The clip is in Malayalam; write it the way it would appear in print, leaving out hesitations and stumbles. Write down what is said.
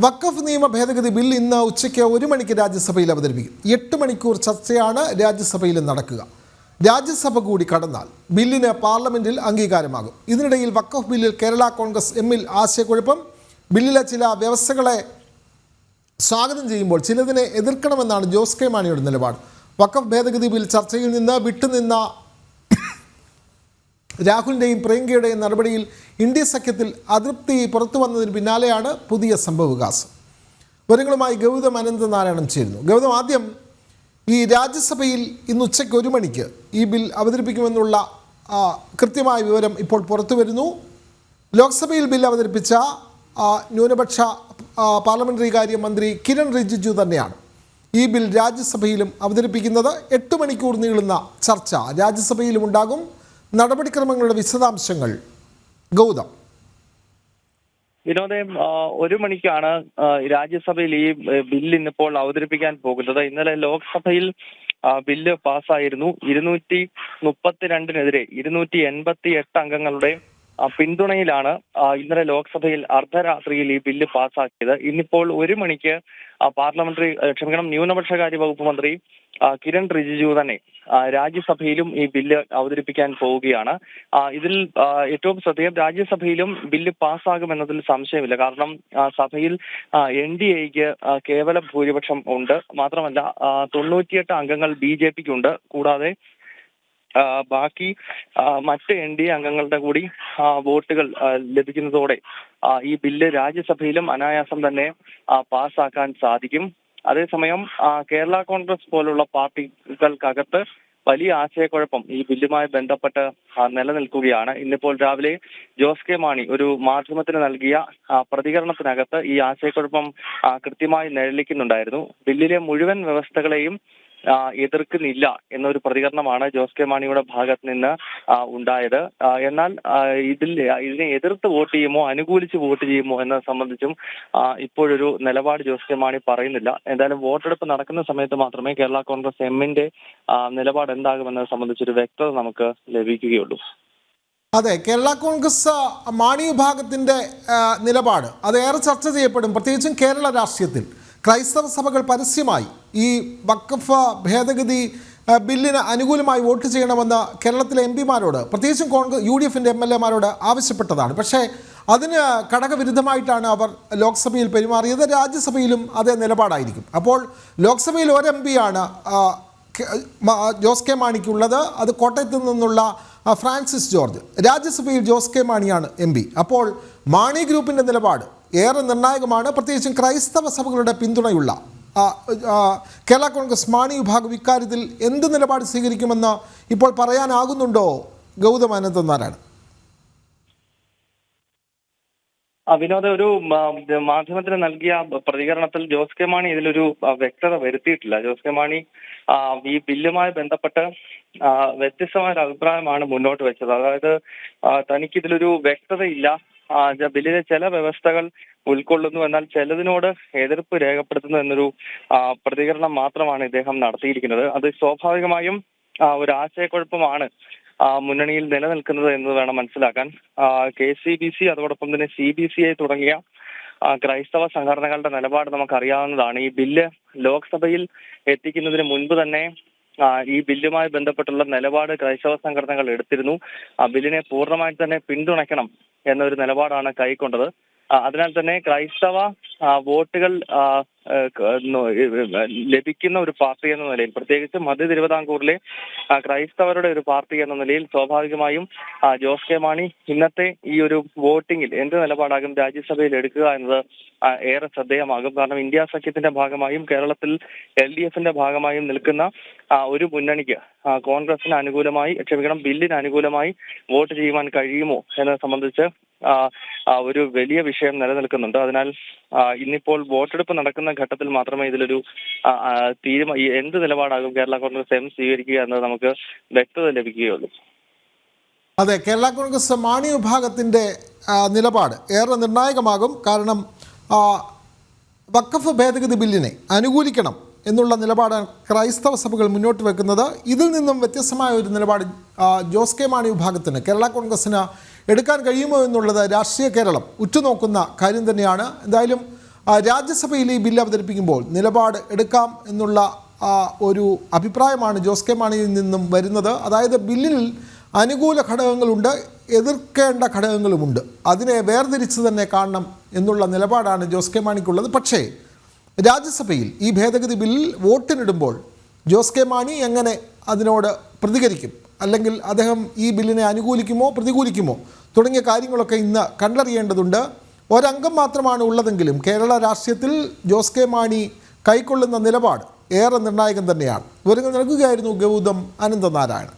വഖഫ് നിയമ ഭേദഗതി ബിൽ ഇന്ന് ഉച്ചയ്ക്ക് 1 മണിക്ക് രാജ്യസഭയിൽ അവതരിപ്പിക്കും. 8 മണിക്കൂർ ചർച്ചയാണ് രാജ്യസഭയിൽ നടക്കുക. രാജ്യസഭ കൂടി കടന്നാൽ ബില്ലിന് പാർലമെന്റിൽ അംഗീകാരമാകും. ഇതിനിടയിൽ വഖഫ് ബില്ലിൽ കേരള കോൺഗ്രസ് എമ്മിൽ ആശയക്കുഴപ്പം. ബില്ലിലെ ചില വ്യവസ്ഥകളെ സ്വാഗതം ചെയ്യുമ്പോൾ ചിലതിനെ എതിർക്കണമെന്നാണ് ജോസ് കെ മാണിയുടെ നിലപാട്. വഖഫ് ഭേദഗതി ബിൽ ചർച്ചയിൽ നിന്ന് വിട്ടുനിന്ന രാഹുലിൻ്റെയും പ്രിയങ്കയുടെയും നടപടിയിൽ ഇന്ത്യ സഖ്യത്തിൽ അതൃപ്തി പുറത്തു വന്നതിന് പിന്നാലെയാണ് പുതിയ സംഭവവികാസം. വിവരങ്ങളുമായി ഗൗതം അനന്തനാരായണൻ ചേരുന്നു. ഗൗതം, ആദ്യം ഈ രാജ്യസഭയിൽ ഇന്ന് ഉച്ചയ്ക്ക് 1 മണിക്ക് ഈ ബിൽ അവതരിപ്പിക്കുമെന്നുള്ള കൃത്യമായ വിവരം ഇപ്പോൾ പുറത്തു വരുന്നു. ലോക്സഭയിൽ ബിൽ അവതരിപ്പിച്ച ന്യൂനപക്ഷ പാർലമെൻ്ററി കാര്യ മന്ത്രി കിരൺ റിജിജു തന്നെയാണ് ഈ ബിൽ രാജ്യസഭയിലും അവതരിപ്പിക്കുന്നത്. 8 മണിക്കൂർ നീളുന്ന ചർച്ച രാജ്യസഭയിലും ഉണ്ടാകും. നടപടിക്രമങ്ങളുടെ വിശദാംശങ്ങൾ ഗൗതം. വിനോദം, 1 മണിക്കാണ് രാജ്യസഭയിൽ ഈ ബില്ല് ഇന്നിപ്പോൾ അവതരിപ്പിക്കാൻ പോകുന്നത്. ഇന്നലെ ലോക്സഭയിൽ ബില്ല് പാസ്സായിരുന്നു. 232-നെതിരെ 288 അംഗങ്ങളുടെ പിന്തുണയിലാണ് ഇന്നലെ ലോക്സഭയിൽ അർദ്ധരാത്രിയിൽ ഈ ബില്ല് പാസ്സാക്കിയത്. ഇന്നിപ്പോൾ 1 മണിക്ക് ന്യൂനപക്ഷകാര്യ വകുപ്പ് മന്ത്രി കിരൺ റിജിജു തന്നെ രാജ്യസഭയിലും ഈ ബില്ല് അവതരിപ്പിക്കാൻ പോവുകയാണ്. ഇതിൽ ഏറ്റവും ശ്രദ്ധേയം, രാജ്യസഭയിലും ബില്ല് പാസ്സാകുമെന്നതിൽ സംശയമില്ല. കാരണം സഭയിൽ NDAക്ക് കേവല ഭൂരിപക്ഷം ഉണ്ട്. മാത്രമല്ല 98 അംഗങ്ങൾ BJPക്കുണ്ട്. കൂടാതെ ബാക്കി മറ്റ് NDA അംഗങ്ങളുടെ കൂടി വോട്ടുകൾ ലഭിക്കുന്നതോടെ ഈ ബില്ല് രാജ്യസഭയിലും അനായാസം തന്നെ പാസ്സാക്കാൻ സാധിക്കും. അതേസമയം കേരള കോൺഗ്രസ് പോലുള്ള പാർട്ടികൾക്കകത്ത് വലിയ ആശയക്കുഴപ്പം ഈ ബില്ലുമായി ബന്ധപ്പെട്ട് നിലനിൽക്കുകയാണ്. ഇന്നിപ്പോൾ രാവിലെ ജോസ് കെ മാണി ഒരു മാധ്യമത്തിന് നൽകിയ പ്രതികരണത്തിനകത്ത് ഈ ആശയക്കുഴപ്പം കൃത്യമായി നിഴലിക്കുന്നുണ്ടായിരുന്നു. ബില്ലിലെ മുഴുവൻ വ്യവസ്ഥകളെയും എതിർക്കുന്നില്ല എന്നൊരു പ്രതികരണമാണ് ജോസ് കെ മാണിയുടെ ഭാഗത്ത് നിന്ന് ഉണ്ടായത്. എന്നാൽ ഇതിനെ എതിർത്ത് വോട്ട് ചെയ്യുമോ അനുകൂലിച്ച് വോട്ട് ചെയ്യുമോ എന്നത് സംബന്ധിച്ചും ഇപ്പോഴൊരു നിലപാട് ജോസ് കെ മാണി പറയുന്നില്ല. എന്തായാലും വോട്ടെടുപ്പ് നടക്കുന്ന സമയത്ത് മാത്രമേ കേരള കോൺഗ്രസ് എമ്മിന്റെ നിലപാട് എന്താകുമെന്നത് സംബന്ധിച്ചൊരു വ്യക്തത നമുക്ക് ലഭിക്കുകയുള്ളൂ. അതെ, കേരള കോൺഗ്രസ് മാണി വിഭാഗത്തിൻ്റെ നിലപാട് അതേറെ ചർച്ച ചെയ്യപ്പെടും. പ്രത്യേകിച്ചും കേരള രാഷ്ട്രീയത്തിൽ ക്രൈസ്തവ സഭകൾ പരസ്യമായി ഈ വഖഫ് ഭേദഗതി ബില്ലിന് അനുകൂലമായി വോട്ട് ചെയ്യണമെന്ന് കേരളത്തിലെ MPമാരോട്, പ്രത്യേകിച്ചും UDFൻ്റെ MLAമാരോട് ആവശ്യപ്പെട്ടതാണ്. പക്ഷേ അതിന് ഘടകവിരുദ്ധമായിട്ടാണ് അവർ ലോക്സഭയിൽ പെരുമാറിയത്. രാജ്യസഭയിലും അതേ നിലപാടായിരിക്കും. അപ്പോൾ ലോക്സഭയിൽ ഒരു MPയാണ് ജോസ് കെ മാണിക്കുള്ളത്. അത് കോട്ടയത്ത് നിന്നുള്ള ഫ്രാൻസിസ് ജോർജ്. രാജ്യസഭയിൽ ജോസ് കെ മാണിയാണ് MP. അപ്പോൾ മാണി ഗ്രൂപ്പിൻ്റെ നിലപാട് ഏറെ നിർണായകമാണ്. പ്രത്യേകിച്ചും ക്രൈസ്തവ സഭകളുടെ പിന്തുണയുള്ള കേരള കോൺഗ്രസ് മാണി വിഭാഗം ഇക്കാര്യത്തിൽ എന്ത് നിലപാട് സ്വീകരിക്കുമെന്ന് ഇപ്പോൾ പറയാനാകുന്നുണ്ടോ ഗൗതം അനന്തനാരായണൻ? വിനോദ, ഒരു മാധ്യമത്തിന് നൽകിയ പ്രതികരണത്തിൽ ജോസ് കെ മാണി ഇതിലൊരു വ്യക്തത വരുത്തിയിട്ടില്ല. ജോസ് കെ മാണി ഈ ബില്ലുമായി ബന്ധപ്പെട്ട് വ്യത്യസ്തമായ ഒരു അഭിപ്രായമാണ് മുന്നോട്ട് വെച്ചത്. അതായത് തനിക്കിതിലൊരു വ്യക്തതയില്ല. ബില്ലിലെ ചില വ്യവസ്ഥകൾ ഉൾക്കൊള്ളുന്നു, എന്നാൽ ചിലതിനോട് എതിർപ്പ് രേഖപ്പെടുത്തുന്നു എന്നൊരു പ്രതികരണം മാത്രമാണ് ഇദ്ദേഹം നടത്തിയിരിക്കുന്നത്. അത് സ്വാഭാവികമായും ഒരു ആശയക്കുഴപ്പമാണ് മുന്നണിയിൽ നിലനിൽക്കുന്നത് എന്ന് വേണം മനസ്സിലാക്കാൻ. KCBC അതോടൊപ്പം തന്നെ CBCI തുടങ്ങിയ ക്രൈസ്തവ സംഘടനകളുടെ നിലപാട് നമുക്കറിയാവുന്നതാണ്. ഈ ബില്ല് ലോക്സഭയിൽ എത്തിക്കുന്നതിന് മുൻപ് തന്നെ ഈ ബില്ലുമായി ബന്ധപ്പെട്ടുള്ള നിലപാട് ക്രൈസ്തവ സംഘടനകൾ എടുത്തിരുന്നു. ബില്ലിനെ പൂർണ്ണമായി തന്നെ പിന്തുണയ്ക്കണം എന്നൊരു നിലപാടാണ് കൈക്കൊണ്ടത്. അതിനാൽ തന്നെ ക്രൈസ്തവ വോട്ടുകൾ ലഭിക്കുന്ന ഒരു പാർട്ടി എന്ന നിലയിൽ, പ്രത്യേകിച്ച് മധ്യ തിരുവിതാംകൂറിലെ ക്രൈസ്തവരുടെ ഒരു പാർട്ടി എന്ന നിലയിൽ സ്വാഭാവികമായും ജോസ് കെ മാണി ഇന്നത്തെ ഈ ഒരു വോട്ടിങ്ങിൽ എന്ത് നിലപാടാകും രാജ്യസഭയിൽ എടുക്കുക എന്നത് ഏറെ ശ്രദ്ധേയമാകും. കാരണം ഇന്ത്യ സഖ്യത്തിന്റെ ഭാഗമായും കേരളത്തിൽ LDFന്റെ ഭാഗമായും നിൽക്കുന്ന ഒരു മുന്നണിക്ക് കോൺഗ്രസിന് അനുകൂലമായി ബില്ലിന് അനുകൂലമായി വോട്ട് ചെയ്യുവാൻ കഴിയുമോ എന്നത് സംബന്ധിച്ച് ഒരു വലിയ വിഷയം നിലനിൽക്കുന്നുണ്ട്. അതിനാൽ ഇന്നിപ്പോൾ വോട്ടെടുപ്പ് നടക്കുന്ന ഘട്ടത്തിൽ മാത്രമേ ഇതിലൊരു എന്ത് നിലപാടാകും കേരള കോൺഗ്രസ് എം സ്വീകരിക്കുക എന്നത് നമുക്ക് വ്യക്തത ലഭിക്കുകയുള്ളൂ. അതെ, കേരള കോൺഗ്രസ് മാണി വിഭാഗത്തിൻ്റെ നിലപാട് ഏറെ നിർണായകമാകും. കാരണം വഖഫ് ഭേദഗതി ബില്ലിനെ അനുകൂലിക്കണം എന്നുള്ള നിലപാടാണ് ക്രൈസ്തവ സഭകൾ മുന്നോട്ട് വെക്കുന്നത്. ഇതിൽ നിന്നും വ്യത്യസ്തമായ ഒരു നിലപാട് ജോസ് കെ മാണി വിഭാഗത്തിന്, കേരള കോൺഗ്രസ്സിന് എടുക്കാൻ കഴിയുമോ എന്നുള്ളത് രാഷ്ട്രീയ കേരളം ഉറ്റുനോക്കുന്ന കാര്യം തന്നെയാണ്. എന്തായാലും രാജ്യസഭയിൽ ഈ ബില്ല് അവതരിപ്പിക്കുമ്പോൾ നിലപാട് എടുക്കാം എന്നുള്ള ഒരു അഭിപ്രായമാണ് ജോസ് കെ മാണിയിൽ നിന്നും വരുന്നത്. അതായത് ബില്ലിൽ അനുകൂല ഘടകങ്ങളുണ്ട്, എതിർക്കേണ്ട ഘടകങ്ങളുമുണ്ട്. അതിനെ വേർതിരിച്ച് തന്നെ കാണണം എന്നുള്ള നിലപാടാണ് ജോസ് കെ മാണിക്കുള്ളത്. പക്ഷേ രാജ്യസഭയിൽ ഈ ഭേദഗതി ബില്ലിൽ വോട്ടിനിടുമ്പോൾ ജോസ് കെ മാണി എങ്ങനെ അതിനോട് പ്രതികരിക്കും, അല്ലെങ്കിൽ അദ്ദേഹം ഈ ബില്ലിനെ അനുകൂലിക്കുമോ പ്രതികൂലിക്കുമോ തുടങ്ങിയ കാര്യങ്ങളൊക്കെ ഇന്ന് കണ്ടറിയേണ്ടതുണ്ട്. ഒരംഗം മാത്രമാണ് ഉള്ളതെങ്കിലും കേരള രാഷ്ട്രീയത്തിൽ ജോസ് കെ മാണി കൈക്കൊള്ളുന്ന നിലപാട് ഏറെ നിർണായകം തന്നെയാണ്. വിവരങ്ങൾ നൽകുകയായിരുന്നു ഗൗതം അനന്തനാരായണൻ.